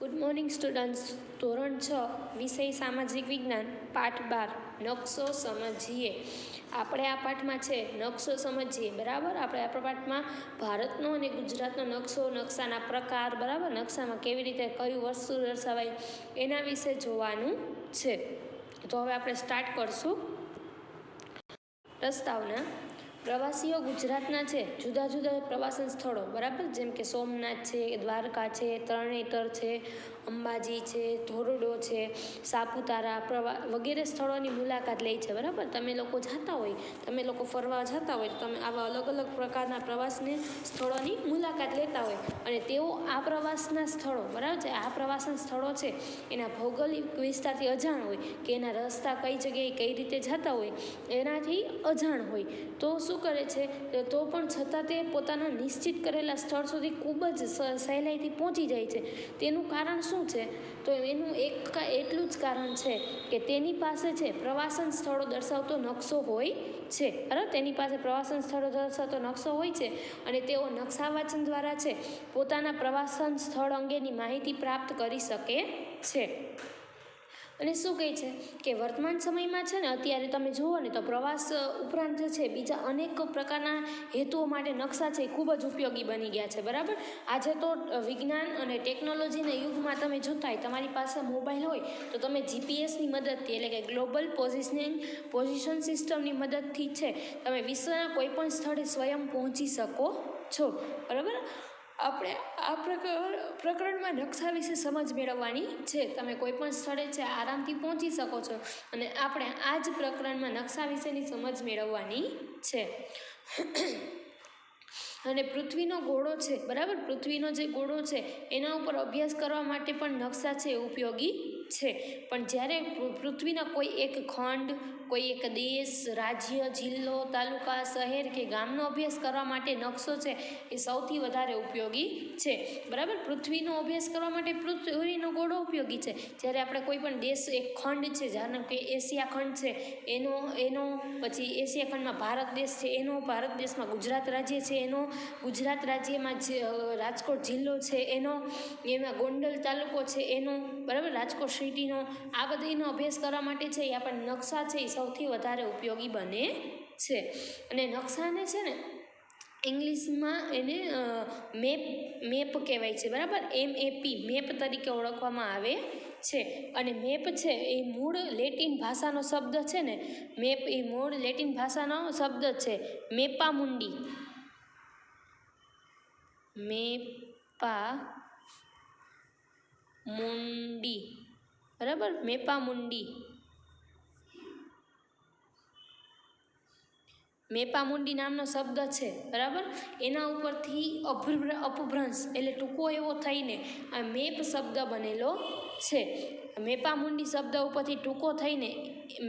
Good morning students. ધોરણ 6 વિષય સામાજિક વિજ્ઞાન પાઠ 12 નકશો સમજીએ. આપણે આ પાઠમાં છે નકશો સમજીએ. બરાબર, આપણે આ પાઠમાં ભારતનો અને ગુજરાતનો નકશો, નકશાના પ્રકાર, બરાબર, નકશામાં કેવી રીતે કયું વસ્તુ દર્શાવાય એના વિશે જોવાનું છે. તો હવે આપણે સ્ટાર્ટ કરશું. પ્રસ્તાવના. પ્રવાસીઓ ગુજરાતના છે જુદા જુદા પ્રવાસન સ્થળો, બરાબર, જેમ કે સોમનાથ છે, દ્વારકા છે, તરણેતર છે, અંબાજી છે, ધોરડો છે, સાપુતારા વગેરે સ્થળોની મુલાકાત લે છે. બરાબર, તમે લોકો જતા હોય, તમે લોકો ફરવા જતા હોય તો તમે આવા અલગ અલગ પ્રકારના પ્રવાસની સ્થળોની મુલાકાત લેતા હોય અને તેઓ આ પ્રવાસના સ્થળો, બરાબર છે, આ પ્રવાસન સ્થળો છે એના ભૌગોલિક વિસ્તારથી અજાણ હોય કે એના રસ્તા કઈ જગ્યાએ કઈ રીતે જતા હોય એનાથી અજાણ હોય તો શું કરે છે, તો પણ છતાં તે પોતાના નિશ્ચિત કરેલા સ્થળ સુધી ખૂબ જ સહેલાઈથી પહોંચી જાય છે. તેનું કારણ શું છે? તો એનું એટલું જ કારણ છે કે તેની પાસે છે પ્રવાસન સ્થળો દર્શાવતો નકશો હોય છે. બરાબર, તેની પાસે પ્રવાસન સ્થળો દર્શાવતો નકશો હોય છે અને તેઓ નકશા વાંચન દ્વારા છે પોતાના પ્રવાસન સ્થળ અંગેની માહિતી પ્રાપ્ત કરી શકે છે. અને શું કહે છે કે વર્તમાન સમયમાં છે ને અત્યારે તમે જુઓ ને તો પ્રવાસ ઉપરાંત છે બીજા અનેક પ્રકારના હેતુઓ માટે નકશા છે એ ખૂબ જ ઉપયોગી બની ગયા છે. બરાબર, આજે તો વિજ્ઞાન અને ટેકનોલોજીના યુગમાં તમે જોતા હોય, તમારી પાસે મોબાઈલ હોય તો તમે જીપીએસની મદદથી, એટલે કે ગ્લોબલ પોઝિશન સિસ્ટમની મદદથી છે તમે વિશ્વના કોઈ પણ સ્થળે સ્વયં પહોંચી શકો છો. બરાબર, આપણે આ પ્રકરણમાં નકશા વિશે સમજ મેળવવાની છે. તમે કોઈ પણ સ્થળે છે આરામથી પહોંચી શકો છો અને આપણે આ જ પ્રકરણમાં નકશા વિશેની સમજ મેળવવાની છે. અને પૃથ્વીનો ગોળો છે, બરાબર, પૃથ્વીનો જે ગોળો છે એના ઉપર અભ્યાસ કરવા માટે પણ નકશા છે ઉપયોગી છે. પણ જ્યારે પૃથ્વીના કોઈ એક ખંડ, કોઈ એક દેશ, રાજ્ય, જિલ્લો, તાલુકા, શહેર કે ગામનો અભ્યાસ કરવા માટે નકશો છે એ સૌથી વધારે ઉપયોગી છે. બરાબર, પૃથ્વીનો અભ્યાસ કરવા માટે પૃથ્વીનો ગોળો ઉપયોગી છે. જ્યારે આપણે કોઈ પણ દેશ, એક ખંડ છે, જાણે કે એશિયા ખંડ છે એનો પછી એશિયા ખંડમાં ભારત દેશ છે એનો, ભારત દેશમાં ગુજરાત રાજ્ય છે એનો, ગુજરાત રાજ્યમાં જે રાજકોટ જિલ્લો છે એનો, એમાં ગોંડલ તાલુકો છે એનો, બરાબર, રાજકોટ સિટીનો, આ બધીનો અભ્યાસ કરવા માટે છે એ આપણને નકશા છે એ સૌથી વધારે ઉપયોગી બને છે. અને નકશાને છે ને ઇંગ્લિશમાં એને મેપ કહેવાય છે. બરાબર, MAP, મેપ તરીકે ઓળખવામાં આવે છે. અને મેપ છે એ મૂળ લેટિન ભાષાનો શબ્દ છે ને, મેપ એ મૂળ લેટિન ભાષાનો શબ્દ છે મેપા મુંડી. બરાબર, મેપા મુંડી નામનો શબ્દ છે. બરાબર, એના ઉપરથી અપભ્રંશ એટલે ટૂંકો એવો થઈને આ મેપ શબ્દ બનેલો છે. મેપા મુંડી શબ્દ ઉપરથી ટૂંકો થઈને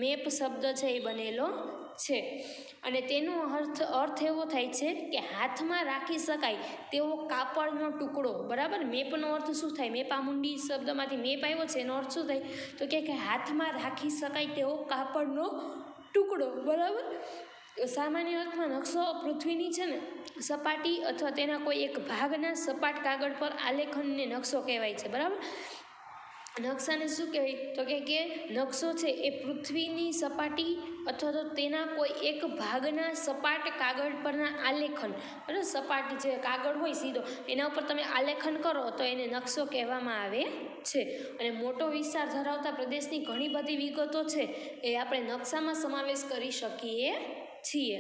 મેપ શબ્દ છે એ બનેલો છે. અને તેનો અર્થ એવો થાય છે કે હાથમાં રાખી શકાય તેવો કાપડનો ટુકડો. બરાબર, મેપનો અર્થ શું થાય? મેપા મુંડી શબ્દમાંથી મેપ આવ્યો છે એનો અર્થ શું થાય? તો કે હાથમાં રાખી શકાય તેવો કાપડનો ટુકડો. બરાબર, સામાન્ય અર્થમાં નકશો પૃથ્વીની છે ને સપાટી અથવા તેના કોઈ એક ભાગના સપાટ કાગળ પર આલેખનને નકશો કહેવાય છે. બરાબર, નકશાને શું કહેવાય? તો કે નકશો છે એ પૃથ્વીની સપાટી અથવા તો તેના કોઈ એક ભાગના સપાટ કાગળ પરના આલેખન, બરાબર, સપાટ જે કાગળ હોય સીધો એના ઉપર તમે આલેખન કરો તો એને નકશો કહેવામાં આવે છે. અને મોટો વિસ્તાર ધરાવતા પ્રદેશની ઘણી બધી વિગતો છે એ આપણે નકશામાં સમાવેશ કરી શકીએ છીએ.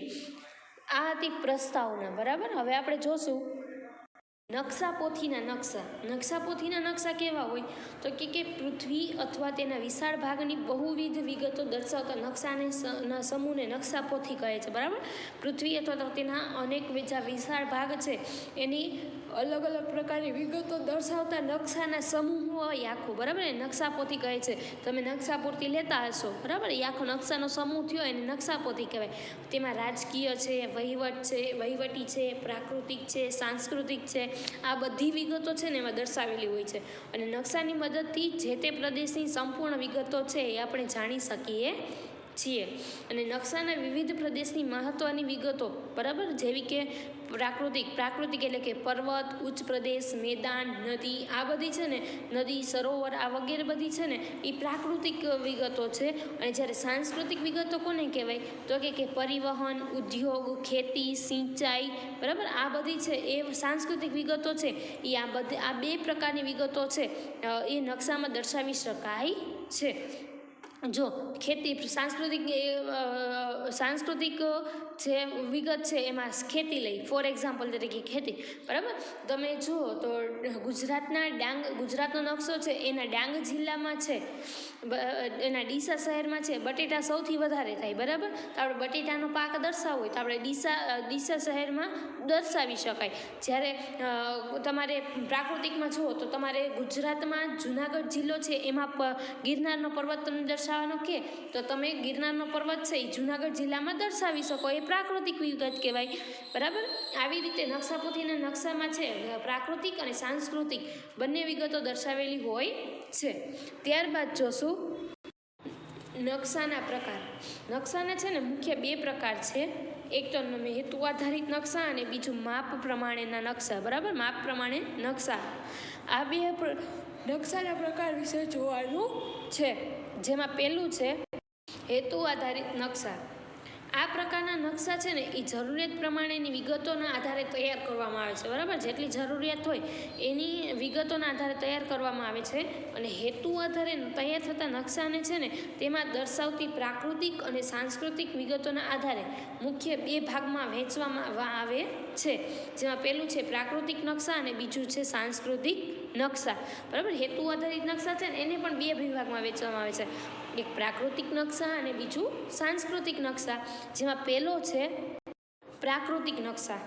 આ હતી પ્રસ્તાવના. બરાબર, હવે આપણે જોશું નકશાપોથીના નકશા. નકશાપોથીના નકશા કેવા હોય? તો કે પૃથ્વી અથવા તેના વિશાળ ભાગની બહુવિધ વિગતો દર્શાવતા નકશાના સમૂહને નકશાપોથી કહે છે. બરાબર, પૃથ્વી અથવા તો તેના અનેક બીજા વિશાળ ભાગ છે એની અલગ અલગ પ્રકારની વિગતો દર્શાવતા નકશાના સમૂહ હોય આખું. બરાબર, એ નકશાપોથી કહે છે. તમે નકશાપોથી લેતા હશો, બરાબર, એ આખો નકશાનો સમૂહ થયો એને નકશાપોથી કહેવાય. તેમાં રાજકીય છે, વહીવટી છે, પ્રાકૃતિક છે, સાંસ્કૃતિક છે, આ બધી વિગતો છે ને એમાં દર્શાવેલી હોય છે. અને નકશાની મદદથી જે તે પ્રદેશની સંપૂર્ણ વિગતો છે એ આપણે જાણી શકીએ છીએ. અને નકશાના વિવિધ પ્રદેશની મહત્ત્વની વિગતો, બરાબર, જેવી કે પ્રાકૃતિક એટલે કે પર્વત, ઉચ્ચ પ્રદેશ, મેદાન, નદી, આ બધી છે ને, નદી, સરોવર, આ વગેરે બધી છે ને એ પ્રાકૃતિક વિગતો છે. અને જ્યારે સાંસ્કૃતિક વિગતો કોને કહેવાય? તો કે પરિવહન, ઉદ્યોગ, ખેતી, સિંચાઈ, બરાબર, આ બધી છે એ સાંસ્કૃતિક વિગતો છે. એ આ બે પ્રકારની વિગતો છે એ નકશામાં દર્શાવી શકાય છે. જો ખેતી સાંસ્કૃતિક જે વિગત છે એમાં ખેતી લઈ, ફોર એક્ઝામ્પલ તરીકે ખેતી, બરાબર. તમે જુઓ તો ગુજરાતનો નકશો છે એના ડાંગ જિલ્લામાં છે, એના ડીસા શહેરમાં છે, બટેટા સૌથી વધારે થાય, બરાબર. તો આપણે બટેટાનો પાક દર્શાવવો હોય તો આપણે ડીસા શહેરમાં દર્શાવી શકાય. જ્યારે તમારે પ્રાકૃતિકમાં જુઓ તો તમારે ગુજરાતમાં જુનાગઢ જિલ્લો છે એમાં ગિરનારનો પર્વત તમને દર્શાવવાનો કે તો તમે ગિરનારનો પર્વત છે એ જુનાગઢ જિલ્લામાં દર્શાવી શકો, એ પ્રાકૃતિક વિગત કહેવાય, બરાબર. આવી રીતે નકશાપોથીના નકશામાં છે પ્રાકૃતિક અને સાંસ્કૃતિક બંને વિગતો દર્શાવેલી હોય છે. ત્યારબાદ જોશું નકશાના પ્રકાર. નકશાના છે ને મુખ્ય બે પ્રકાર છે. એક તો હેતુ આધારિત નકશા અને બીજું માપ પ્રમાણેના નકશા, બરાબર, માપ પ્રમાણે નકશા. આ બે નકશાના પ્રકાર વિશે જોવાનું છે. જેમાં પહેલું છે હેતુ આધારિત નકશા. આ પ્રકારના નકશા છે ને એ જરૂરિયાત પ્રમાણેની વિગતોના આધારે તૈયાર કરવામાં આવે છે, બરાબર. જેટલી જરૂરિયાત હોય એની વિગતોના આધારે તૈયાર કરવામાં આવે છે. અને હેતુ આધારે તૈયાર થતા નકશાને છે ને તેમાં દર્શાવતી પ્રાકૃતિક અને સાંસ્કૃતિક વિગતોના આધારે મુખ્ય બે ભાગમાં વહેંચવામાં આવે છે. જેમાં પહેલું છે પ્રાકૃતિક નકશા અને બીજું છે સાંસ્કૃતિક નકશા, બરાબર. હેતુ આધારિત નકશા છે ને એને પણ બે વિભાગમાં વહેંચવામાં આવે છે, એક પ્રાકૃતિક નકશા અને બીજું સાંસ્કૃતિક નકશા. જેમાં પહેલો છે પ્રાકૃતિક નકશા.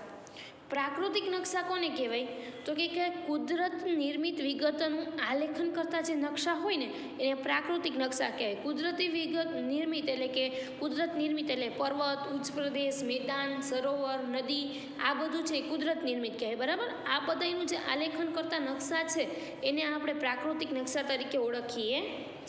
પ્રાકૃતિક નકશા કોને કહેવાય? તો કે કુદરત નિર્મિત વિગતોનું આલેખન કરતા જે નકશા હોય ને એને પ્રાકૃતિક નકશા કહેવાય. કુદરતી વિગત નિર્મિત એટલે કે કુદરત નિર્મિત એટલે પર્વત, ઉચ્ચ પ્રદેશ, મેદાન, સરોવર, નદી, આ બધું છે કુદરત નિર્મિત કહેવાય, બરાબર. આ બધાનું જે આલેખન કરતા નકશા છે એને આપણે પ્રાકૃતિક નકશા તરીકે ઓળખીએ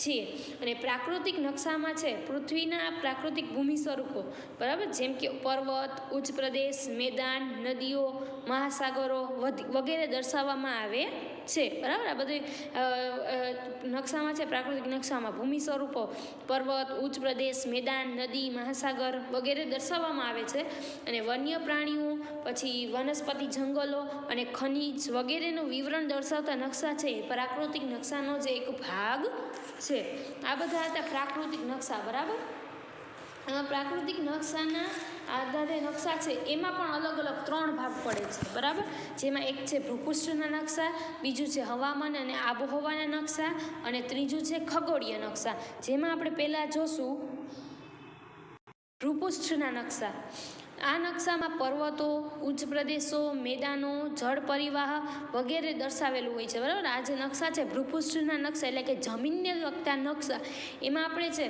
છીએ. અને પ્રાકૃતિક નકશામાં છે પૃથ્વીના પ્રાકૃતિક ભૂમિ સ્વરૂપો, બરાબર, જેમ કે પર્વત, ઉચ્ચ પ્રદેશ, મેદાન, નદીઓ, મહાસાગરો વગેરે દર્શાવવામાં આવે છે, બરાબર. આ બધી નકશામાં છે પ્રાકૃતિક નકશામાં ભૂમિ સ્વરૂપો, પર્વત, ઉચ્ચ પ્રદેશ, મેદાન, નદી, મહાસાગર વગેરે દર્શાવવામાં આવે છે. અને વન્ય પ્રાણીઓ, પછી વનસ્પતિ, જંગલો અને ખનિજ વગેરેનું વિવરણ દર્શાવતા નકશા છે એ પ્રાકૃતિક નકશાનો જે એક ભાગ છે. આ બધા હતા પ્રાકૃતિક નકશા, બરાબર. પ્રાકૃતિક નકશાના આધારે નકશા છે એમાં પણ અલગ અલગ 3 ભાગ પડે છે, બરાબર. જેમાં એક છે ભૂપૃષ્ઠના નકશા, બીજું છે હવામાન અને આબોહવાના નકશા અને ત્રીજું છે ખગોળીય નકશા. જેમાં આપણે પહેલાં જોશું ભૂપૃષ્ઠના નકશા. આ નકશામાં પર્વતો, ઉચ્ચ પ્રદેશો, મેદાનો, જળ પરિવાહ વગેરે દર્શાવેલું હોય છે, બરાબર. આ જે નકશા છે ભૂપૃષ્ઠના નકશા એટલે કે જમીનને લગતા નકશા, એમાં આપણે છે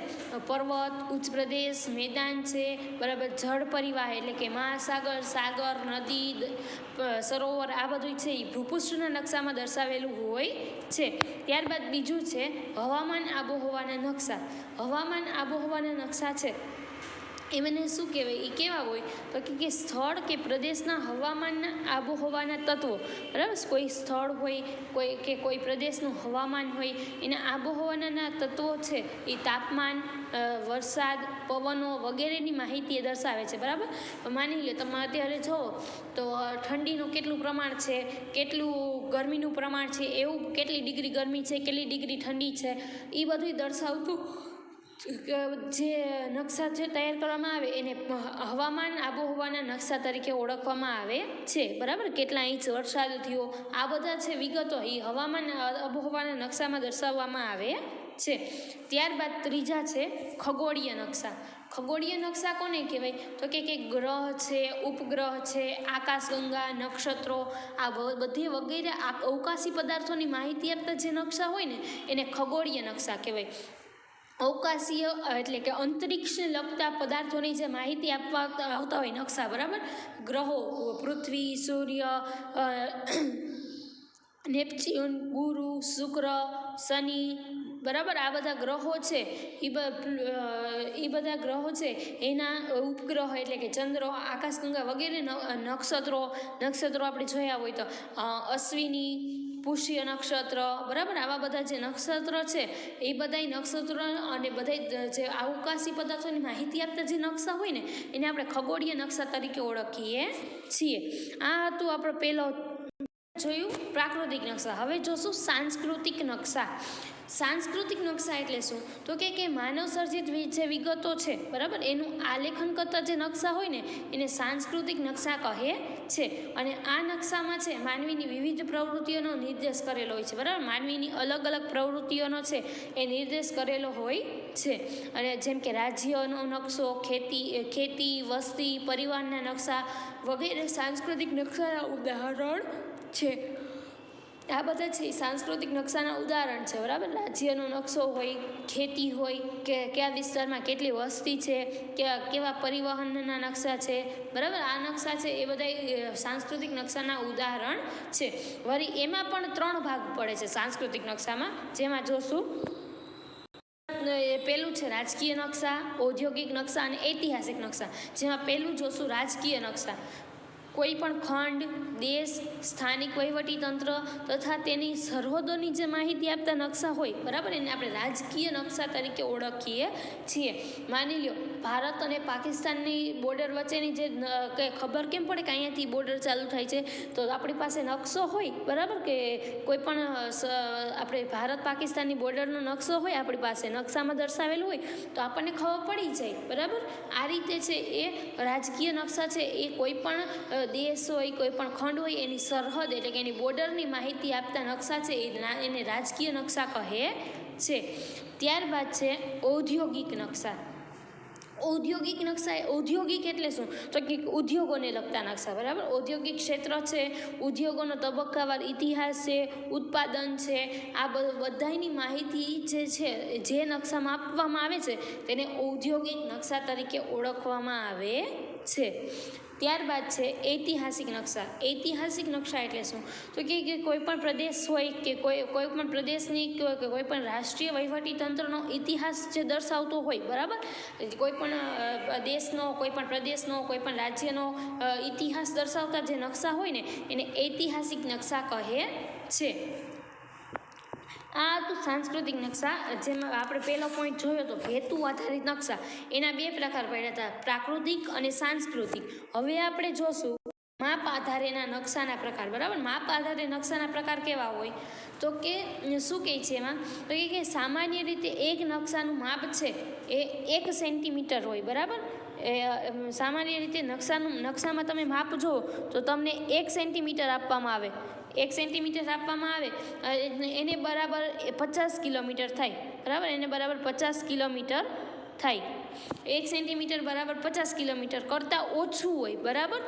પર્વત, ઉચ્ચ પ્રદેશ, મેદાન છે, બરાબર, જળ પરિવાહ એટલે કે મહાસાગર, સાગર, નદી, સરોવર, આ બધું છે એ ભૂપૃષ્ઠના નકશામાં દર્શાવેલું હોય છે. ત્યારબાદ બીજું છે હવામાન આબોહવાના નકશા. હવામાન આબોહવાના નકશા છે એમને શું કહેવાય? એ કેવા હોય તો કે સ્થળ કે પ્રદેશના હવામાનના આબોહવાના તત્વો, બરાબર. કોઈ સ્થળ હોય કોઈ પ્રદેશનું હવામાન હોય એના આબોહવાના તત્વો છે એ તાપમાન, વરસાદ, પવનો વગેરેની માહિતી એ દર્શાવે છે, બરાબર. માની લો તમે અત્યારે જુઓ તો ઠંડીનું કેટલું પ્રમાણ છે, કેટલું ગરમીનું પ્રમાણ છે, એવું કેટલી ડિગ્રી ગરમી છે, કેટલી ડિગ્રી ઠંડી છે, એ બધું દર્શાવતું જે નકશા જે તૈયાર કરવામાં આવે એને હવામાન આબોહવાના નકશા તરીકે ઓળખવામાં આવે છે, બરાબર. કેટલા ઇંચ વરસાદ થયો, આ બધા છે વિગતો એ હવામાન આબોહવાના નકશામાં દર્શાવવામાં આવે છે. ત્યારબાદ ત્રીજા છે ખગોળીય નકશા. ખગોળીય નકશા કોને કહેવાય? તો કે ગ્રહ છે, ઉપગ્રહ છે, આકાશગંગા, નક્ષત્રો, આ બધી વગેરે અવકાશી પદાર્થોની માહિતી આપતા જે નકશા હોય ને એને ખગોળીય નકશા કહેવાય. અવકાશીય એટલે કે અંતરિક્ષને લગતા પદાર્થોની જે માહિતી આવતા હોય નકશા, બરાબર. ગ્રહો પૃથ્વી, સૂર્ય, નેપચ્યુન, ગુરુ, શુક્ર, શનિ, બરાબર, આ બધા ગ્રહો છે એ બધા ગ્રહો છે એના ઉપગ્રહ એટલે કે ચંદ્ર, આકાશગંગા વગેરે નક્ષત્રો આપણે જોયા હોય તો અશ્વિની, પુષ્ય નક્ષત્ર, બરાબર, આવા બધા જે નક્ષત્ર છે એ બધા નક્ષત્ર અને બધા જે અવકાશી પદાર્થોની માહિતી આપતા જે નકશા હોય ને એને આપણે ખગોળીય નકશા તરીકે ઓળખીએ છીએ. આ હતું આપણો પહેલો જોયું પ્રાકૃતિક નકશા. હવે જોશું સાંસ્કૃતિક નકશા. સાંસ્કૃતિક નકશા એટલે શું? તો કે માનવ સર્જિત જે વિગતો છે, બરાબર, એનું આલેખન કરતા જે નકશા હોય ને એને સાંસ્કૃતિક નકશા કહે છે. અને આ નકશામાં છે માનવીની વિવિધ પ્રવૃત્તિઓનો નિર્દેશ કરેલો હોય છે, બરાબર, માનવીની અલગ અલગ પ્રવૃત્તિઓનો છે એ નિર્દેશ કરેલો હોય છે. અને જેમ કે રાજ્યનો નકશો, ખેતી, વસ્તી, પરિવારના નકશા વગેરે સાંસ્કૃતિક નકશાના ઉદાહરણ છે. આ બધા છે એ સાંસ્કૃતિક નકશાના ઉદાહરણ છે, બરાબર. રાજ્યનો નકશો હોય, ખેતી હોય, કે કયા વિસ્તારમાં કેટલી વસ્તી છે, કેવા પરિવહનના નકશા છે, બરાબર, આ નકશા છે એ બધા સાંસ્કૃતિક નકશાના ઉદાહરણ છે. વળી એમાં પણ 3 ભાગ પડે છે સાંસ્કૃતિક નકશામાં, જેમાં જોશું પહેલું છે રાજકીય નકશા, ઔદ્યોગિક નકશા અને ઐતિહાસિક નકશા. જેમાં પહેલું જોશું રાજકીય નકશા. કોઈ પણ ખંડ, દેશ, સ્થાનિક વહીવટી તંત્ર તથા તેની સરહદોની જે માહિતી આપતા નકશા હોય, બરાબર, એને આપણે રાજકીય નકશા તરીકે ઓળખીએ છીએ. માની લ્યો ભારત અને પાકિસ્તાનની બોર્ડર વચ્ચેની જે ખબર કેમ પડે કે અહીંયાથી બોર્ડર ચાલુ થાય છે? તો આપણી પાસે નકશો હોય, બરાબર, કે કોઈ પણ આપણે ભારત પાકિસ્તાનની બોર્ડરનો નકશો હોય આપણી પાસે, નકશામાં દર્શાવેલું હોય તો આપણને ખબર પડી જાય, બરાબર. આ રીતે છે એ રાજકીય નકશા છે એ કોઈ પણ દેશ હોય, કોઈ પણ ખંડ હોય એની સરહદ એટલે કે એની બોર્ડરની માહિતી આપતા નકશા છે એને રાજકીય નકશા કહે છે. ત્યારબાદ છે ઔદ્યોગિક નકશા. ઔદ્યોગિક નકશા, ઔદ્યોગિક એટલે શું? તો કે ઉદ્યોગોને લગતા નકશા, બરાબર. ઔદ્યોગિક ક્ષેત્ર છે, ઉદ્યોગોનો તબક્કાવાર ઇતિહાસ છે, ઉત્પાદન છે, આ બધાની માહિતી જે છે જે નકશામાં આપવામાં આવે છે તેને ઔદ્યોગિક નકશા તરીકે ઓળખવામાં આવે છે. ત્યારબાદ છે ઐતિહાસિક નકશા. ઐતિહાસિક નકશા એટલે શું? તો કે કોઈ પણ પ્રદેશ હોય કે કોઈ પણ પ્રદેશની કે કોઈ પણ રાષ્ટ્રીય વહીવટી તંત્રનો ઇતિહાસ જે દર્શાવતો હોય, બરાબર, કોઈ પણ દેશનો, કોઈ પણ પ્રદેશનો, કોઈ પણ રાજ્યનો ઇતિહાસ દર્શાવતા જે નકશા હોય ને એને ઐતિહાસિક નકશા કહે છે. આ તો સાંસ્કૃતિક નકશા, જેમાં આપણે પહેલો પોઈન્ટ જોયો તો હેતુ આધારિત નકશા. એના 2 પ્રકાર પડ્યા હતા, પ્રાકૃતિક અને સાંસ્કૃતિક. હવે આપણે જોશું માપ આધારેના નકશાના પ્રકાર, બરાબર. માપ આધારે નકશાના પ્રકાર કેવા હોય? તો કે શું કહે છે એમાં? તો કે સામાન્ય રીતે એક નકશાનું માપ છે એ 1 સેન્ટીમીટર હોય, બરાબર. સામાન્ય રીતે નકશામાં તમે માપ જુઓ તો તમને 1 સેન્ટીમીટર આપવામાં આવે. 1 સેન્ટીમીટર આપવામાં આવે એને બરાબર 50 કિલોમીટર થાય, બરાબર, એને બરાબર 50 કિલોમીટર થાય. 1 સેન્ટીમીટર બરાબર 50 કિલોમીટર કરતાં ઓછું હોય, બરાબર,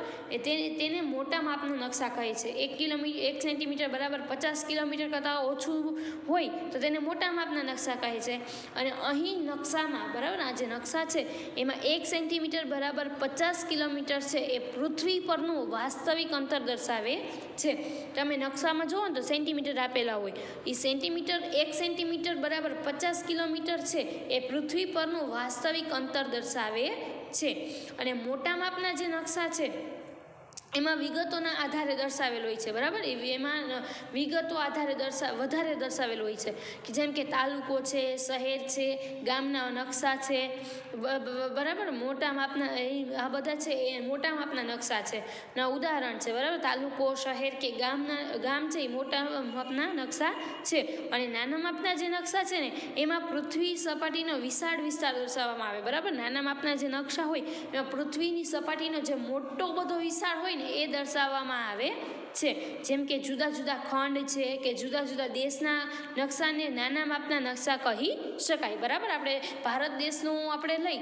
તેને મોટા માપનું નકશા કહે છે. 1 સેન્ટીમીટર બરાબર 50 કિલોમીટર કરતાં ઓછું હોય તો તેને મોટા માપના નકશા કહે છે. અને અહીં નકશામાં, બરાબર, આ જે નકશા છે એમાં 1 સેન્ટીમીટર બરાબર 50 કિલોમીટર છે એ પૃથ્વી પરનું વાસ્તવિક અંતર દર્શાવે છે. તમે નકશામાં જુઓ ને તો સેન્ટીમીટર આપેલા હોય, એ સેન્ટીમીટર 1 સેન્ટીમીટર બરાબર 50 કિલોમીટર છે એ પૃથ્વી પરનું વાસ્તવિક અંતર દર્શાવે છે. અને મોટા માપના જે નકશા છે એમાં વિગતોના આધારે દર્શાવેલ હોય છે, બરાબર. એમાં વિગતો આધારે વધારે દર્શાવેલ હોય છે, કે જેમ કે તાલુકો છે, શહેર છે, ગામના નકશા છે, બરાબર. મોટા માપના આ બધા છે એ મોટા માપના નકશા છે ના ઉદાહરણ છે, બરાબર. તાલુકો, શહેર કે ગામ છે એ મોટા માપના નકશા છે. અને નાના માપના જે નકશા છે ને એમાં પૃથ્વી સપાટીનો વિશાળ વિસ્તાર દર્શાવવામાં આવે, બરાબર. નાના માપના જે નકશા હોય એમાં પૃથ્વીની સપાટીનો જે મોટો બધો વિસ્તાર હોય ને એ દર્શાવવામાં આવે છે. જેમ કે જુદા જુદા ખંડ છે કે જુદા જુદા દેશના નકશાને નાના માપના નકશા કહી શકાય, બરાબર. આપણે ભારત દેશનું આપણે લઈ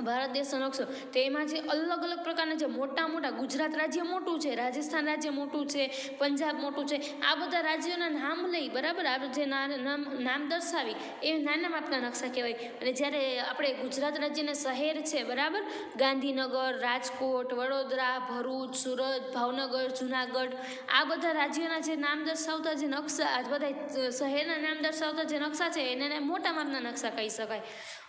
ભારત દેશનો નકશો તો એમાં જે અલગ અલગ પ્રકારના જે મોટા મોટા, ગુજરાત રાજ્ય મોટું છે, રાજસ્થાન રાજ્ય મોટું છે, પંજાબ મોટું છે, આ બધા રાજ્યોના નામ લઈ, બરાબર, આ જે નામ દર્શાવી એ નાના માપના નકશા કહેવાય. અને જ્યારે આપણે ગુજરાત રાજ્યના શહેર છે, બરાબર, ગાંધીનગર, રાજકોટ, વડોદરા, ભરૂચ, સુરત, ભાવનગર, જુનાગઢ, આ બધા રાજ્યોના જે નામ દર્શાવતા જે નકશા, આ બધા શહેરના નામ દર્શાવતા જે નકશા છે એને મોટા માપના નકશા કહી શકાય.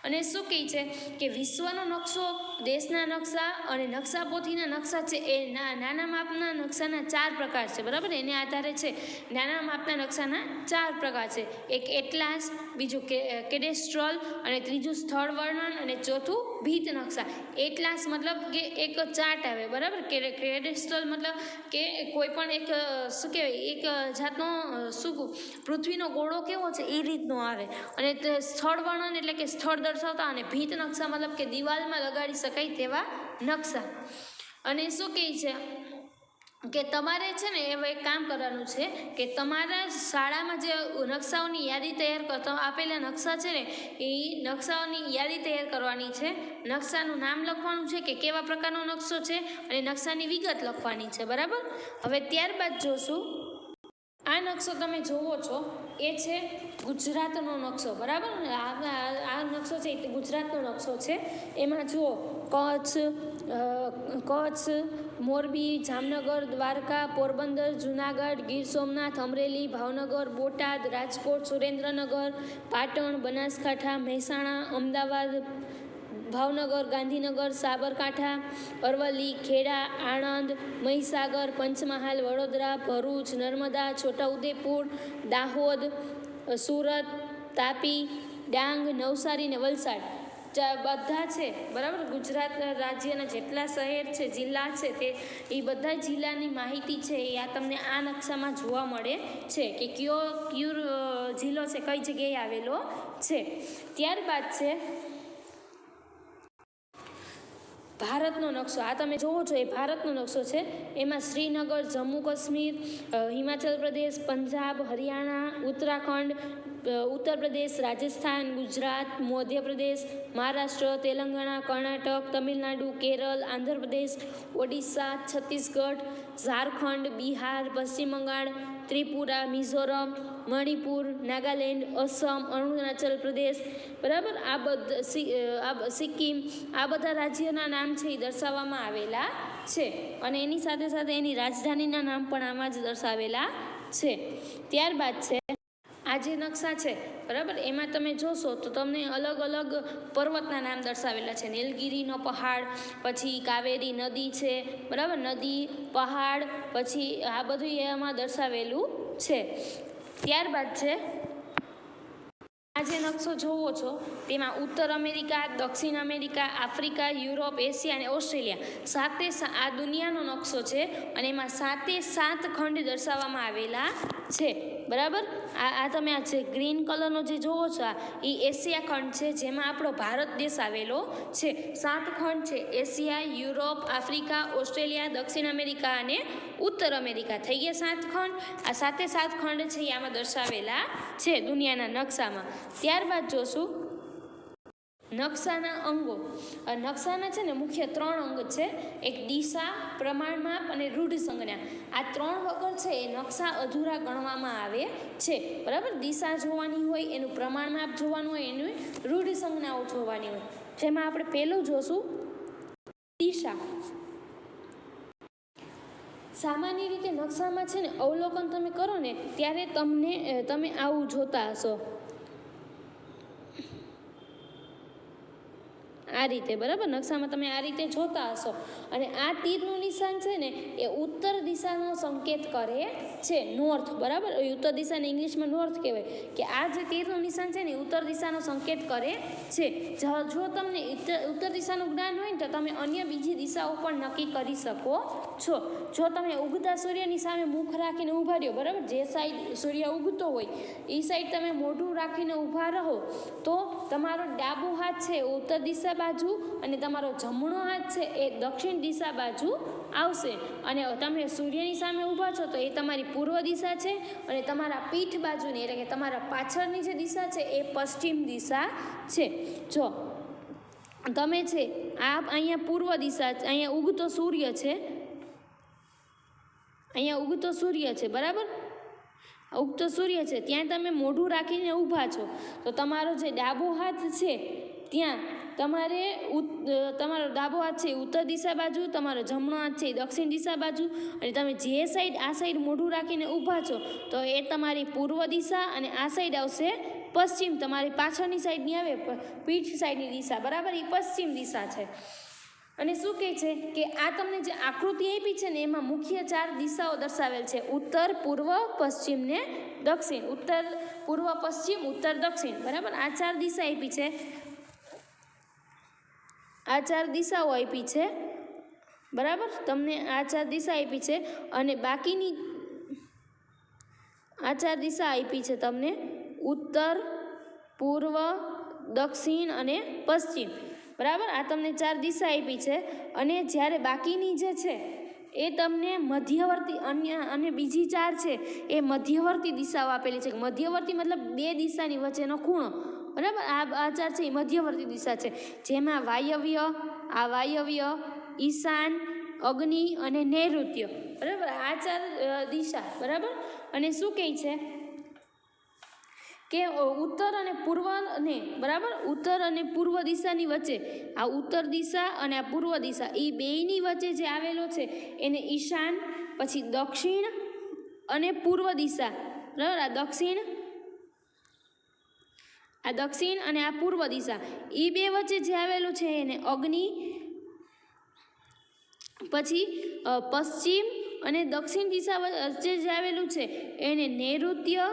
અને શું કહે છે કે વિશ્વનો નકશો, દેશના નકશા અને નકશાપોથીના નકશા છે એ નાના માપના નકશાના 4 પ્રકાર છે, બરાબર. એને આધારે છે નાના માપના નકશાના 4 પ્રકાર છે. એક એટલાસ, બીજું કેડેસ્ટ્રોલ, અને ત્રીજું સ્થળ વર્ણન, અને ચોથું ભીત નકશા. એટલાસ મતલબ કે એક ચાર્ટ આવે, બરાબર. કેડેસ્ટ્રોલ મતલબ કે કોઈ પણ એક શું કહેવાય, એક જાતનો શું પૃથ્વીનો ગોળો કેવો છે એ રીતનો આવે. અને સ્થળ વર્ણન એટલે કે સ્થળ દર્શાવતા, અને ભીત નકશા મતલબ કે દિવાલમાં લગાડી શકાય તેવા નકશા. અને શું કહે છે કે તમારે છે ને હવે એક કામ કરવાનું છે કે તમારા શાળામાં જે નકશાઓની યાદી તૈયાર કરતા આપેલા નકશા છે ને એ નકશાઓની યાદી તૈયાર કરવાની છે. નકશાનું નામ લખવાનું છે કે કેવા પ્રકારનો નકશો છે, અને નકશાની વિગત લખવાની છે, બરાબર. હવે ત્યારબાદ જોશું, આ નકશો તમે જોવો છો એ છે ગુજરાતનો નકશો, બરાબર. આ નકશો છે એ ગુજરાતનો નકશો છે. એમાં જુઓ કચ્છ, મોરબી, જામનગર, દ્વારકા, પોરબંદર, જુનાગઢ, ગીર સોમનાથ, અમરેલી, ભાવનગર, બોટાદ, રાજકોટ, સુરેન્દ્રનગર, પાટણ, બનાસકાંઠા, મહેસાણા, અમદાવાદ, ભાવનગર, ગાંધીનગર, સાબરકાંઠા, અરવલ્લી, ખેડા, આણંદ, મહીસાગર, પંચમહાલ, વડોદરા, ભરૂચ, નર્મદા, છોટાઉદેપુર, દાહોદ, સુરત, તાપી, ડાંગ, નવસારી ને વલસાડ બધા છે, બરાબર. ગુજરાત રાજ્યના જેટલા શહેર છે, જિલ્લા છે, તે એ બધા જિલ્લાની માહિતી છે એ આ તમને આ નકશામાં જોવા મળે છે કે કયો જિલ્લો છે કઈ જગ્યાએ આવેલો છે. ત્યારબાદ છે ભારતનો નકશો. આ તમે જોવો છો એ ભારતનો નકશો છે. એમાં શ્રીનગર, જમ્મુ કાશ્મીર, હિમાચલ પ્રદેશ, પંજાબ, હરિયાણા, ઉત્તરાખંડ, ઉત્તર પ્રદેશ, રાજસ્થાન, ગુજરાત, મધ્યપ્રદેશ, મહારાષ્ટ્ર, તેલંગાણા, કર્ણાટક, તમિલનાડુ, કેરળ, આંધ્રપ્રદેશ, ઓડિશા, છત્તીસગઢ, ઝારખંડ, બિહાર, પશ્ચિમ બંગાળ, ત્રિપુરા, મિઝોરમ, મણિપુર, નાગાલેન્ડ, અસમ, અરુણાચલ પ્રદેશ, બરાબર. આ બધા સિક્કિમ, આ બધા રાજ્યોના નામ છે એ દર્શાવવામાં આવેલા છે. અને એની સાથે સાથે એની રાજધાનીના નામ પણ આમાં જ દર્શાવેલા છે. ત્યારબાદ છે આ જે નકશા છે, બરાબર, એમાં તમે જોશો તો તમને અલગ અલગ પર્વતના નામ દર્શાવેલા છે. નીલગિરીનો પહાડ, પછી કાવેરી નદી છે, બરાબર, નદી, પહાડ, પછી આ બધું એમાં દર્શાવેલું છે. ત્યારબાદ છે આ જે નકશો જોવો છો તેમાં ઉત્તર અમેરિકા, દક્ષિણ અમેરિકા, આફ્રિકા, યુરોપ, એશિયા અને ઓસ્ટ્રેલિયા આ દુનિયાનો નકશો છે. અને એમાં 7 ખંડ દર્શાવવામાં આવેલા છે, બરાબર. આ તમે આ જે ગ્રીન કલરનો જે જોવો છો એ એશિયા ખંડ છે, જેમાં આપણો ભારત દેશ આવેલો છે. 7 ખંડ છે: એશિયા, યુરોપ, આફ્રિકા, ઓસ્ટ્રેલિયા, દક્ષિણ અમેરિકા અને ઉત્તર અમેરિકા. થઈ ગયા 7 ખંડ. આ 7 ખંડ છે એ આમાં દર્શાવેલા છે દુનિયાના નકશામાં. ત્યારબાદ જોશું નકશાના અંગો. નકશાના છે ને મુખ્ય 3 અંગ છે. એક દિશા, પ્રમાણમાપ અને રૂઢ સંજ્ઞા. આ 3 વગર છે એ નકશા અધૂરા ગણવામાં આવે છે, બરાબર. દિશા જોવાની હોય, એનું પ્રમાણમાપ જોવાનું હોય, એની રૂઢ સંજ્ઞાઓ જોવાની હોય. જેમાં આપણે પહેલું જોશું દિશા. સામાન્ય રીતે નકશામાં છે ને અવલોકન તમે કરો ને ત્યારે તમે આવું જોતા હશો, આ રીતે, બરાબર. નકશામાં તમે આ રીતે જોતા હશો. અને આ તીરનું નિશાન છે ને એ ઉત્તર દિશાનો સંકેત કરે છે, નોર્થ, બરાબર. ઉત્તર દિશાને ઇંગ્લિશમાં નોર્થ કહેવાય. કે આ જે તીરનું નિશાન છે ને ઉત્તર દિશાનો સંકેત કરે છે. જો તમને ઉત્તર દિશાનું જ્ઞાન હોય ને તો તમે અન્ય બીજી દિશાઓ પણ નક્કી કરી શકો છો. જો તમે ઉગતા સૂર્યની સામે મુખ રાખીને ઊભા રહ્યો, બરાબર, જે સાઈડ સૂર્ય ઉગતો હોય એ સાઈડ તમે મોઢું રાખીને ઊભા રહો તો તમારો ડાબો હાથ છે ઉત્તર દિશા બાજુ અને તમારો જમણો હાથ છે એ દક્ષિણ દિશા બાજુ આવશે. અને તમે સૂર્યની સામે ઊભા છો તો એ તમારી પૂર્વ દિશા છે, અને તમારા પીઠ બાજુની એટલે કે તમારા પાછળની જે દિશા છે એ પશ્ચિમ દિશા છે. જો તમે છે આ અહીંયા પૂર્વ દિશા, અહીંયા ઉગતો સૂર્ય છે, અહીંયા ઉગતો સૂર્ય છે, બરાબર, ઉગતો સૂર્ય છે, ત્યાં તમે મોઢું રાખીને ઊભા છો, તો તમારો જે ડાબો હાથ છે ત્યાં તમારે તમારો ડાબો હાથ છે ઉત્તર દિશા બાજુ, તમારો જમણો હાથ છે દક્ષિણ દિશા બાજુ, અને તમે જે સાઈડ આ સાઈડ મોઢું રાખીને ઊભા છો તો એ તમારી પૂર્વ દિશા, અને આ સાઈડ આવશે પશ્ચિમ, તમારી પાછળની સાઈડની આવે પીઠ સાઈડની દિશા, બરાબર, એ પશ્ચિમ દિશા છે. અને શું કહે છે કે આ તમને જે આકૃતિ આપી છે ને એમાં મુખ્ય 4 દિશાઓ દર્શાવેલ છે, ઉત્તર, પૂર્વ, પશ્ચિમ ને દક્ષિણ, ઉત્તર, પૂર્વ, પશ્ચિમ, ઉત્તર, દક્ષિણ, બરાબર, આ 4 દિશા આપી છે, આ 4 દિશાઓ આપી છે, બરાબર, તમને આ 4 દિશા આપી છે, અને બાકીની આ 4 દિશા આપી છે તમને ઉત્તર, પૂર્વ, દક્ષિણ અને પશ્ચિમ, બરાબર, આ તમને 4 દિશા આપી છે. અને જ્યારે બાકીની જે છે એ તમને મધ્યવર્તી અન્ય અને બીજી 4 છે એ મધ્યવર્તી દિશાઓ આપેલી છે. મધ્યવર્તી મતલબ 2 દિશાની વચ્ચેનો ખૂણો, બરાબર, આ 4 છે એ મધ્યવર્તી દિશા છે, જેમાં વાયવ્ય, આ વાયવ્ય, ઈશાન, અગ્નિ અને નૈઋત્ય, બરાબર, આ 4 દિશા, બરાબર. અને શું કહે છે કે ઉત્તર અને પૂર્વ ને, બરાબર, ઉત્તર અને પૂર્વ દિશાની વચ્ચે આ ઉત્તર દિશા અને આ પૂર્વ દિશા એ બેયની વચ્ચે જે આવેલો છે એને ઈશાન, પછી દક્ષિણ અને પૂર્વ દિશા, બરાબર, આ દક્ષિણ અને આ પૂર્વ દિશા એ બે વચ્ચે જે આવેલું છે એને અગ્નિ, પછી પશ્ચિમ અને દક્ષિણ દિશા વચ્ચે જે આવેલું છે એને નૈઋત્ય,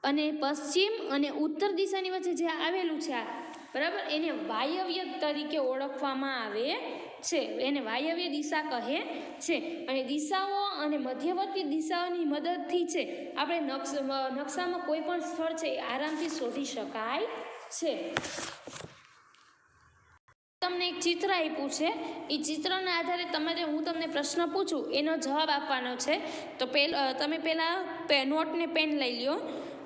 અને પશ્ચિમ અને ઉત્તર દિશાની વચ્ચે જે આવેલું છે આ, બરાબર, એને વાયવ્ય તરીકે ઓળખવામાં આવે છે, એને વાયવ્ય દિશા કહે છે. અને દિશાઓ અને મધ્યવર્તી દિશાઓની મદદથી છે આપણે નકશામાં કોઈ પણ સ્થળ છે એ આરામથી શોધી શકાય છે. તમને એક ચિત્ર આપ્યું છે, એ ચિત્રના આધારે હું તમને પ્રશ્ન પૂછું એનો જવાબ આપવાનો છે. તો તમે પહેલાં નોટને પેન લઈ લ્યો.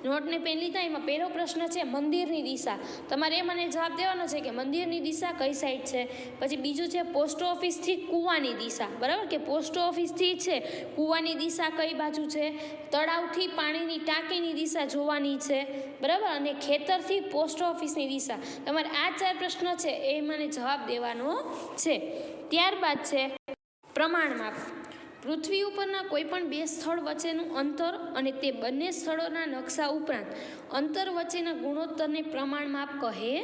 નોટને પેન લીધા, એમાં પહેલો પ્રશ્ન છે મંદિરની દિશા. તમારે એ મને જવાબ દેવાનો છે કે મંદિરની દિશા કઈ સાઈડ છે. પછી બીજું છે પોસ્ટ ઓફિસથી કૂવાની દિશા, બરાબર, કે પોસ્ટ ઓફિસથી છે કૂવાની દિશા કઈ બાજુ છે. તળાવથી પાણીની ટાંકીની દિશા જોવાની છે, બરાબર, અને ખેતરથી પોસ્ટ ઓફિસની દિશા. તમારે આ 4 પ્રશ્ન છે એ મને જવાબ દેવાનો છે. ત્યારબાદ છે પ્રમાણ માપ. પૃથ્વી ઉપરના કોઈ પણ 2 સ્થળ વચ્ચેનું અંતર અને તે બંને સ્થળોના નકશા ઉપરાંત અંતર વચ્ચેના ગુણોત્તરને પ્રમાણ માપ કહે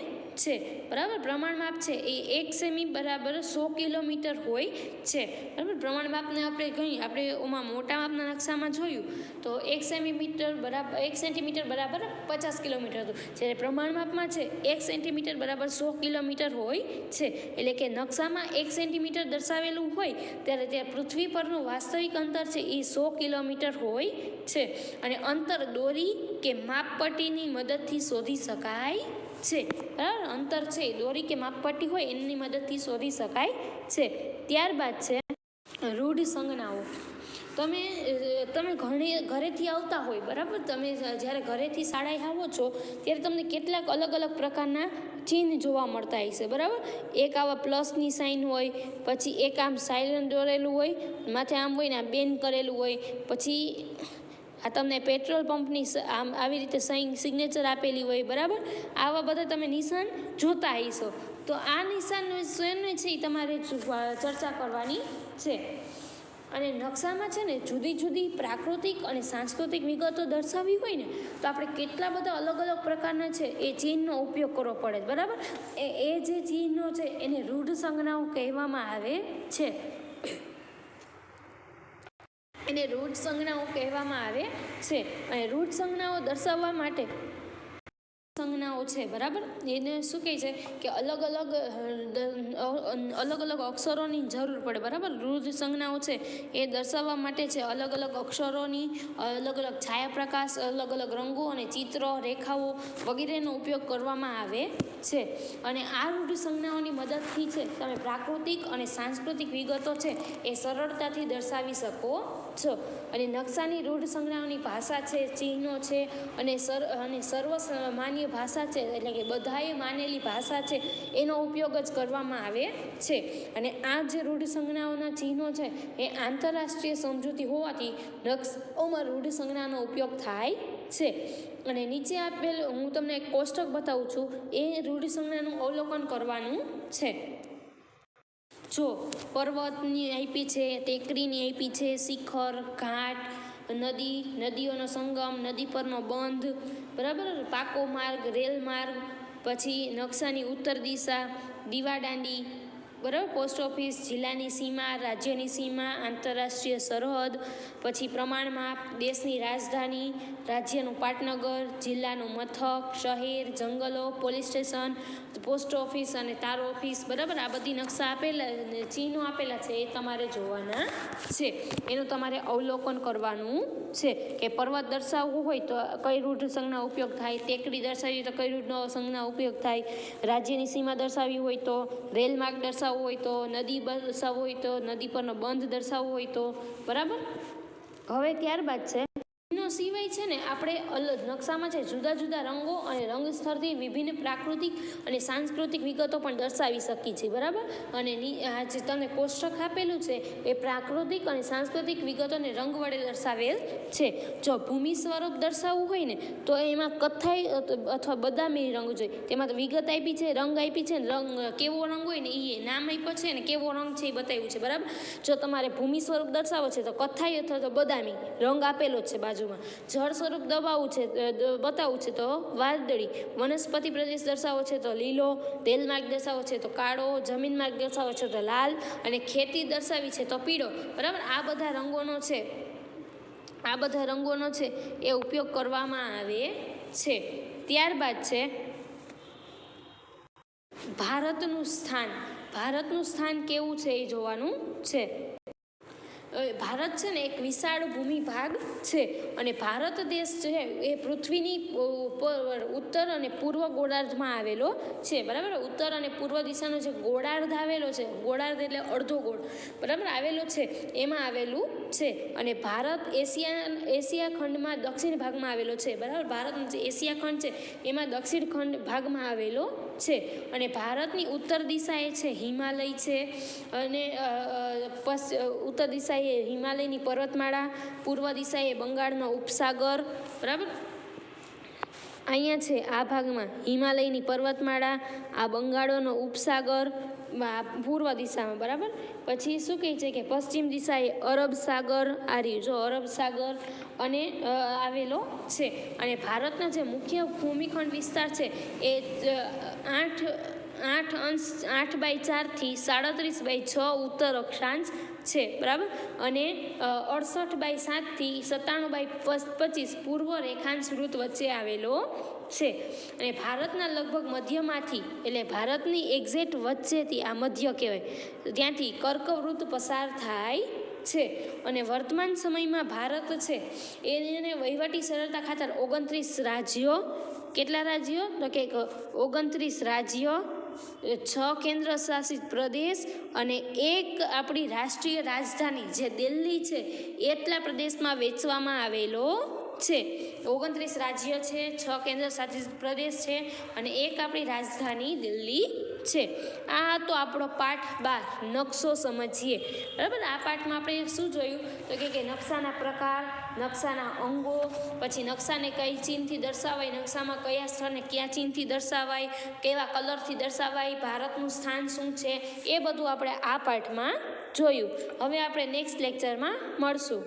છે, બરાબર. પ્રમાણ માપ છે એ 1 સેમી બરાબર 100 કિલોમીટર હોય છે, બરાબર. પ્રમાણ માપને આપણે ઓમાં મોટા માપના નકશામાં જોયું તો 1 સેન્ટીમીટર બરાબર 50 કિલોમીટર હતું, જ્યારે પ્રમાણ માપમાં છે 1 સેન્ટીમીટર બરાબર 100 કિલોમીટર હોય છે. એટલે કે નકશામાં 1 સેન્ટીમીટર દર્શાવેલું હોય ત્યારે ત્યાં પૃથ્વી પરનું વાસ્તવિક અંતર છે એ 100 કિલોમીટર હોય છે. અને અંતર દોરી કે માપપટ્ટીની મદદથી શોધી શકાય છે, બરાબર. અંતર છે દોરી કે માપપટ્ટી હોય એની મદદથી શોધી શકાય છે. ત્યારબાદ છે રૂઢ સંજ્ઞાઓ. તમે ઘરેથી આવતા હોય, બરાબર, તમે જ્યારે ઘરેથી શાળાએ આવો છો ત્યારે તમને કેટલાક અલગ અલગ પ્રકારના ચિહ્ન જોવા મળતા હશે, બરાબર. એક આવા પ્લસની સાઇન હોય, પછી એક આમ સાયલન્ટ દોરેલું હોય, માથે આમ હોય ને આમ બેન કરેલું હોય, પછી આ તમને પેટ્રોલ પંપની આમ આવી રીતે સિગ્નેચર આપેલી હોય, બરાબર. આવા બધા તમે નિશાન જોતા હશો. તો આ નિશાન શેને છે એ તમારે ચર્ચા કરવાની છે. અને નકશામાં છે ને જુદી જુદી પ્રાકૃતિક અને સાંસ્કૃતિક વિગતો દર્શાવવી હોય ને તો આપણે કેટલા બધા અલગ અલગ પ્રકારના છે એ ચિહ્નનો ઉપયોગ કરવો પડે, બરાબર. એ જે ચિહ્નો છે એને રૂઢ સંજ્ઞાઓ કહેવામાં આવે છે. એને રૂઢ સંજ્ઞાઓ કહેવામાં આવે છે. અને રૂઢ સંજ્ઞાઓ દર્શાવવા માટે સંજ્ઞાઓ છે, બરાબર, એને શું કહે છે કે અલગ અલગ અક્ષરોની જરૂર પડે, બરાબર. રૂઢ સંજ્ઞાઓ છે એ દર્શાવવા માટે છે અલગ અલગ અક્ષરોની, અલગ અલગ છાયાપ્રકાશ, અલગ અલગ રંગો અને ચિત્રો, રેખાઓ વગેરેનો ઉપયોગ કરવામાં આવે છે. અને આ રૂઢ સંજ્ઞાઓની મદદથી છે તમે પ્રાકૃતિક અને સાંસ્કૃતિક વિગતો છે એ સરળતાથી દર્શાવી શકો છો અને નકશાની રૂઢ સંજ્ઞાઓની ભાષા છે, ચિહ્નો છે અને સર્વમાન્ય ભાષા છે, એટલે કે બધાએ માનેલી ભાષા છે એનો ઉપયોગ જ કરવામાં આવે છે. અને આ જે રૂઢ સંજ્ઞાઓના ચિહ્નો છે એ આંતરરાષ્ટ્રીય સમજૂતી હોવાથી નકશાઓમાં રૂઢ સંજ્ઞાનો ઉપયોગ થાય છે. અને નીચે આપેલ હું તમને એક કોષ્ટક બતાવું છું, એ રૂઢ સંજ્ઞાનું અવલોકન કરવાનું છે. જો પર્વતની આપી છે, ટેકરીની આપી છે, શિખર, ઘાટ, નદીઓનો સંગમ, નદી પરનો બંધ, બરાબર, પાકો માર્ગ, રેલ માર્ગ, પછી નકશાની ઉત્તર દિશા, દીવાદાંડી, બરાબર, પોસ્ટ ઓફિસ, જિલ્લાની સીમા, રાજ્યની સીમા, આંતરરાષ્ટ્રીય સરહદ, પછી પ્રમાણમાપ, દેશની રાજધાની, રાજ્યનું પાટનગર, જિલ્લાનું મથક, શહેર, જંગલો, પોલીસ સ્ટેશન, પોસ્ટ ઓફિસ અને તાર ઓફિસ, બરાબર. આ બધી નકશા આપેલા, ચિહ્નો આપેલા છે એ તમારે જોવાના છે. એનું તમારે અવલોકન કરવાનું છે કે પર્વત દર્શાવવું હોય તો કઈ રૂઢ સંજ્ઞા ઉપયોગ થાય, ટેકરી દર્શાવવી તો કઈ રૂઢ સંજ્ઞા ઉપયોગ થાય, રાજ્યની સીમા દર્શાવવી હોય તો, રેલ માર્ગ દર્શાવવો હોય તો, નદી દર્શાવવું હોય તો, નદી પરનો બંધ દર્શાવવો હોય તો, બરાબર. હવે ત્યારબાદ છે સિવાય છે ને આપણે નકશામાં છે જુદા જુદા રંગો અને રંગ સ્તરથી વિભિન્ન પ્રાકૃતિક અને સાંસ્કૃતિક વિગતો પણ દર્શાવી શકીએ છીએ, બરાબર. અને આ જે તમને કોષ્ટક આપેલું છે એ પ્રાકૃતિક અને સાંસ્કૃતિક વિગતોને રંગ વડે દર્શાવેલ છે. જો ભૂમિ સ્વરૂપ દર્શાવવું હોય ને તો એમાં કથ્થાઈ અથવા બદામી રંગ જોઈએ. તેમાં તો વિગત આપી છે, રંગ આપી છે, રંગ કેવો રંગ હોય ને એ નામ આપ્યો છે ને કેવો રંગ છે એ બતાવ્યું છે, બરાબર. જો તમારે ભૂમિ સ્વરૂપ દર્શાવો છે તો કથ્થાઈ અથવા તો બદામી રંગ આપેલો જ છે બાજુમાં. જળ સ્વરૂપ બતાવવું છે તો વાદળી, વનસ્પતિ પ્રદેશ દર્શાવો છે તો લીલો, રેલ માર્ગ દર્શાવો છે તો કાળો, જમીન માર્ગ દર્શાવો છે તો લાલ અને ખેતી દર્શાવી છે તો પીળો, બરાબર. આ બધા રંગોનો છે એ ઉપયોગ કરવામાં આવે છે. ત્યારબાદ છે ભારતનું સ્થાન કેવું છે એ જોવાનું છે. ભારત છે ને એક વિશાળ ભૂમિ ભાગ છે અને ભારત દેશ છે એ પૃથ્વીની ઉત્તર અને પૂર્વ ગોળાર્ધમાં આવેલો છે, બરાબર. ઉત્તર અને પૂર્વ દિશાનો જે ગોળાર્ધ આવેલો છે, ગોળાર્ધ એટલે અડધો ગોળ, બરાબર, આવેલો છે, એમાં આવેલું છે. અને ભારત એશિયા ખંડમાં દક્ષિણ ભાગમાં આવેલો છે, બરાબર. ભારતનો જે એશિયા ખંડ છે એમાં દક્ષિણ ખંડ ભાગમાં આવેલો છે. અને ભારતની ઉત્તર દિશા એ છે હિમાલય છે અને ઉત્તર દિશા હિમાલયની પર્વતમાળા, પૂર્વ દિશાએ બંગાળનો ઉપસાગર, બરાબર. અહીંયા છે આ ભાગમાં હિમાલયની પર્વતમાળા, આ બંગાળનો ઉપસાગર પૂર્વ દિશામાં, બરાબર. પછી શું કહે છે કે પશ્ચિમ દિશાએ અરબ સાગર, આ રહ્યું જો અરબ સાગર અને આવેલો છે. અને ભારતનો જે મુખ્ય ભૂમિખંડ વિસ્તાર છે એ 8/4 થી 37/6 ઉત્તર અક્ષાંશ છે, બરાબર. અને 68/7 થી 97/25 પૂર્વ રેખાંશ વૃત્ત વચ્ચે આવેલો છે. અને ભારતના લગભગ મધ્યમાંથી, એટલે ભારતની એક્ઝેક્ટ વચ્ચેથી, આ મધ્ય કહેવાય, ત્યાંથી કર્કવૃત્ત પસાર થાય છે. અને વર્તમાન સમયમાં ભારત છે એને વહીવટી સરળતા ખાતર 29 રાજ્યો, કેટલા રાજ્યો તો કે 29 રાજ્યો, 6 કેન્દ્ર શાસિત પ્રદેશ અને એક આપણી રાષ્ટ્રીય રાજધાની જે દિલ્હી છે એટલા પ્રદેશમાં વહેંચવામાં આવેલો છે. 29 રાજ્ય છે, 6 કેન્દ્ર શાસિત પ્રદેશ છે અને એક આપણી રાજધાની દિલ્હી છે. આ તો આપણો પાઠ 12 નકશો સમજીએ, બરાબર. આ પાઠમાં આપણે શું જોયું તો કે નકશાના પ્રકાર, નકશાના અંગો, પછી નકશાને કઈ ચિહ્નથી દર્શાવાય, નકશામાં કયા સ્થળને કયા ચિહ્નથી દર્શાવાય, કેવા કલરથી દર્શાવાય, ભારતનું સ્થાન શું છે, એ બધું આપણે આ પાઠમાં જોયું. હવે આપણે નેક્સ્ટ લેક્ચરમાં મળશું.